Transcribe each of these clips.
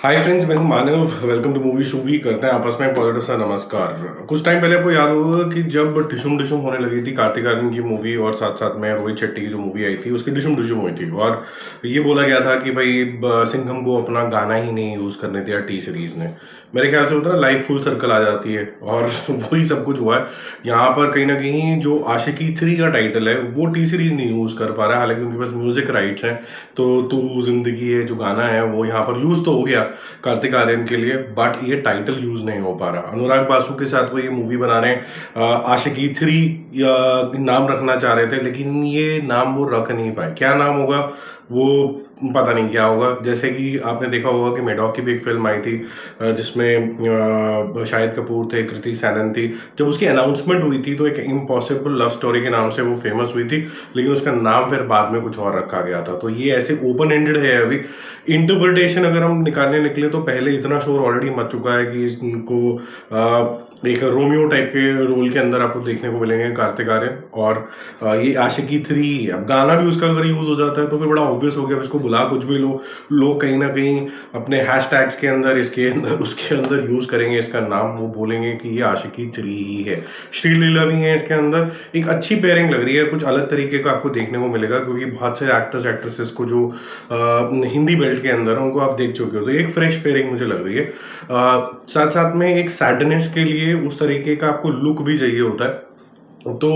हाय friends, मैं हूं Manav. Welcome to movie shoovy. करते हैं आपस में पॉजिटिव सा नमस्कार। कुछ टाइम पहले आपको याद होगा कि जब डिशुम डिशुम होने लगी थी कार्तिक आर्यन की मूवी और साथ साथ में रोहित शेट्टी की जो मूवी आई थी उसकी डिशुम डिशुम हुई थी और ये बोला गया था कि भाई सिंघम को अपना गाना ही नहीं यूज करने दिया टी सीरीज ने। मेरे ख्याल से होता है लाइफ फुल सर्कल आ जाती है और वही सब कुछ हुआ है यहाँ पर। कहीं ना कहीं जो आशिकी 3 का टाइटल है वो टी सीरीज नहीं यूज कर पा रहा है, हालांकि उनके पास म्यूजिक राइट्स हैं। तो तू जिंदगी है जो गाना है वो यहाँ पर यूज तो हो गया कार्तिक आर्यन के लिए, बट ये टाइटल यूज नहीं हो पा रहा। अनुराग बासु के साथ वो ये मूवी बना रहे हैं, आशिकी 3 नाम रखना चाह रहे थे लेकिन ये नाम वो रख नहीं पाए। क्या नाम होगा वो पता नहीं क्या होगा। जैसे कि आपने देखा होगा कि मेडॉक की भी एक फिल्म आई थी जिसमें शाहिद कपूर थे, कृति सैनन थी। जब उसकी अनाउंसमेंट हुई थी तो एक इम्पॉसिबल लव स्टोरी के नाम से वो फेमस हुई थी, लेकिन उसका नाम फिर बाद में कुछ और रखा गया था। तो ये ऐसे ओपन एंडेड है। अभी इंटरप्रिटेशन अगर हम निकालने निकले तो पहले इतना शोर ऑलरेडी मच चुका है कि इनको एक रोमियो टाइप के रोल के अंदर आपको देखने को मिलेंगे कार्तिक आर्यन। और ये आशिकी 3 अब गाना भी उसका अगर यूज हो जाता है तो फिर बड़ा ऑब्वियस हो गया। इसको बुला कुछ भी लोग कहीं ना कहीं अपने हैशटैग्स के अंदर इसके अंदर उसके अंदर यूज करेंगे इसका नाम। वो बोलेंगे कि ये आशिकी 3 ही है। श्रीलीला भी है इसके अंदर। एक अच्छी पेयरिंग लग रही है, कुछ अलग तरीके का आपको देखने को मिलेगा क्योंकि बहुत से एक्टर्स एक्ट्रेसेस को जो हिंदी बेल्ट के अंदर उनको आप देख चुके हो। तो एक फ्रेश पेयरिंग मुझे लग रही है। साथ साथ में एक सैडनेस के लिए उस तरीके का आपको लुक भी चाहिए होता है। तो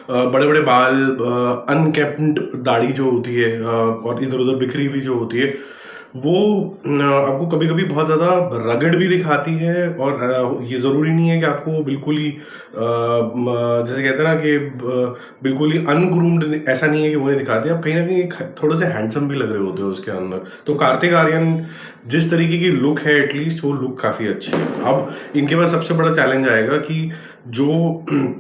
बड़े बड़े बाल, अनकेप्ड दाढ़ी जो होती है और इधर उधर बिखरी हुई जो होती है वो आपको कभी कभी बहुत ज़्यादा रगड़ भी दिखाती है। और ये ज़रूरी नहीं है कि आपको बिल्कुल ही जैसे कहते हैं ना कि बिल्कुल ही अनग्रूम्ड, ऐसा नहीं है कि वो नहीं दिखाती। आप कहीं ना कहीं थोड़े से हैंडसम भी लग रहे होते हो उसके अंदर। तो कार्तिक आर्यन जिस तरीके की लुक है एटलीस्ट वो लुक काफ़ी अच्छी है। अब इनके पास सबसे बड़ा चैलेंज आएगा कि जो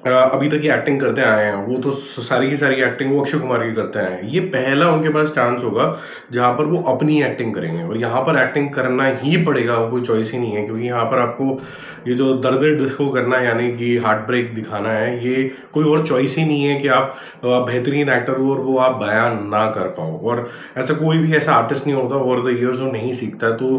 अभी तक ये एक्टिंग करते आए हैं वो तो सारी की सारी एक्टिंग वो अक्षय कुमार की करते आए हैं। ये पहला उनके पास चांस होगा जहां पर वो अपनी एक्टिंग करेंगे और यहाँ पर एक्टिंग करना ही पड़ेगा, वो कोई चॉइस ही नहीं है। क्योंकि यहाँ पर आपको ये जो दर्द डिस्को करना है यानी कि हार्ट ब्रेक दिखाना है, ये कोई और चॉइस ही नहीं है कि आप बेहतरीन एक्टर हो और वो आप बयान ना कर पाओ। और ऐसा कोई भी ऐसा आर्टिस्ट नहीं होता ओवर द ईयर्स जो नहीं सीखता। तो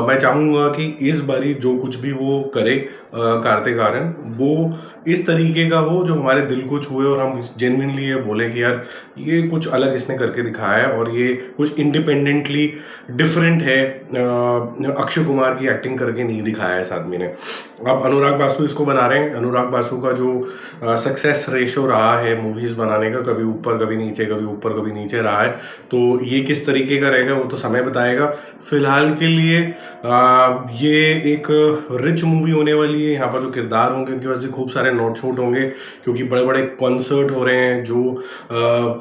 मैं चाहूँगा कि इस बारी जो कुछ भी वो करे कार्तिक आर्यन, वो इस तरीके का हो जो हमारे दिल को छुए और हम जेन्युइनली ये बोले कि यार ये कुछ अलग इसने करके दिखाया है और ये कुछ इंडिपेंडेंटली डिफरेंट है। अक्षय कुमार की एक्टिंग करके नहीं दिखाया है इस आदमी ने। अब अनुराग बासु इसको बना रहे हैं। अनुराग बासु का जो सक्सेस रेशो रहा है मूवीज बनाने का, कभी ऊपर कभी नीचे, कभी ऊपर कभी नीचे रहा है। तो ये किस तरीके का रहेगा वो तो समय बताएगा। फिलहाल के लिए ये एक रिच मूवी होने वाली है। यहाँ पर जो किरदार होंगे उनके पास भी खूब सारे नोट शूट होंगे क्योंकि बड़े बड़े कॉन्सर्ट हो रहे हैं। जो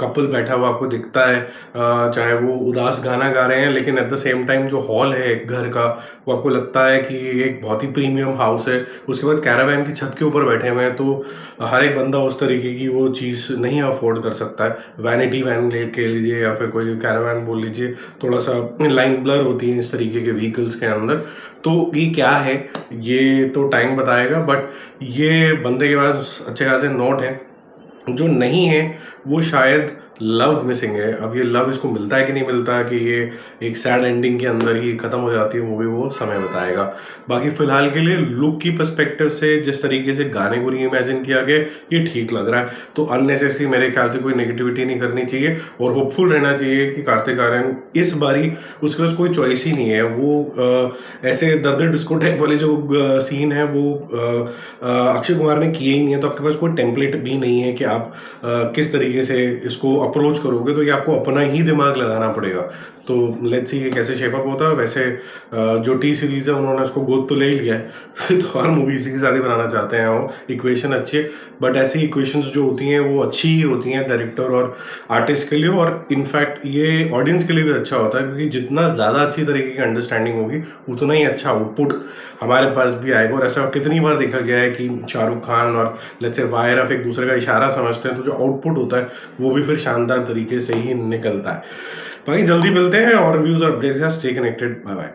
कपल बैठा हुआ आपको दिखता है, चाहे वो उदास गाना गा रहे हैं लेकिन एट द सेम टाइम जो हॉल है घर का वो आपको लगता है कि एक बहुत ही प्रीमियम हाउस है। उसके बाद कैरावैन की छत के ऊपर बैठे हुए हैं। तो हर एक बंदा उस तरीके की वो चीज़ नहीं अफोर्ड कर सकता है। वैनिटी वैन ले के लीजिए या फिर कोई कैरावैन बोल लीजिए, थोड़ा सा लाइन ब्लर होती है इस तरीके के व्हीकल्स के अंदर। तो ये क्या है ये तो टाइम बताएगा, बट ये बंदे के पास अच्छे खासे नोट है। जो नहीं है वो शायद लव मिसिंग है। अब ये लव इसको मिलता है कि नहीं मिलता है कि ये एक सैड एंडिंग के अंदर ही खत्म हो जाती है मूवी, वो समय बताएगा। बाकी फिलहाल के लिए लुक की पर्सपेक्टिव से जिस तरीके से गाने को रीइमेजिन किया गया ये ठीक लग रहा है। तो अननेसेसरी मेरे ख्याल से कोई नेगेटिविटी नहीं करनी चाहिए और होपफुल रहना चाहिए कि कार्तिक आर्यन इस बारी उसके पास कोई चॉइस ही नहीं है। वो ऐसे दर्द डिस्को टाइप वाले जो सीन है वो अक्षय कुमार ने किए ही नहीं है। तो आपके पास कोई टेम्पलेट भी नहीं है कि आप किस तरीके से इसको अप्रोच करोगे। तो ये आपको अपना ही दिमाग लगाना पड़ेगा। तो लेट्स सी ये कैसे शेपअप होता है। वैसे जो टी सीरीज है उन्होंने उसको गोद तो ले ही लिया है तो हर मूवी इसी के साथ ही बनाना चाहते हैं। वो इक्वेशन अच्छी है, बट ऐसी इक्वेशंस जो होती हैं वो अच्छी ही होती हैं डायरेक्टर और आर्टिस्ट के लिए। और इनफैक्ट ये ऑडियंस के लिए भी अच्छा होता है क्योंकि जितना ज़्यादा अच्छी तरीके की अंडरस्टैंडिंग होगी उतना ही अच्छा आउटपुट हमारे पास भी आएगा। और ऐसा कितनी बार देखा गया है कि शाहरुख खान और लेट्स से वायरफ एक दूसरे का इशारा समझते हैं तो जो आउटपुट होता है वो भी फिर शानदार तरीके से ही निकलता है। बाकी जल्दी मिलते हैं और रिव्यूज और updates. Stay connected, bye bye.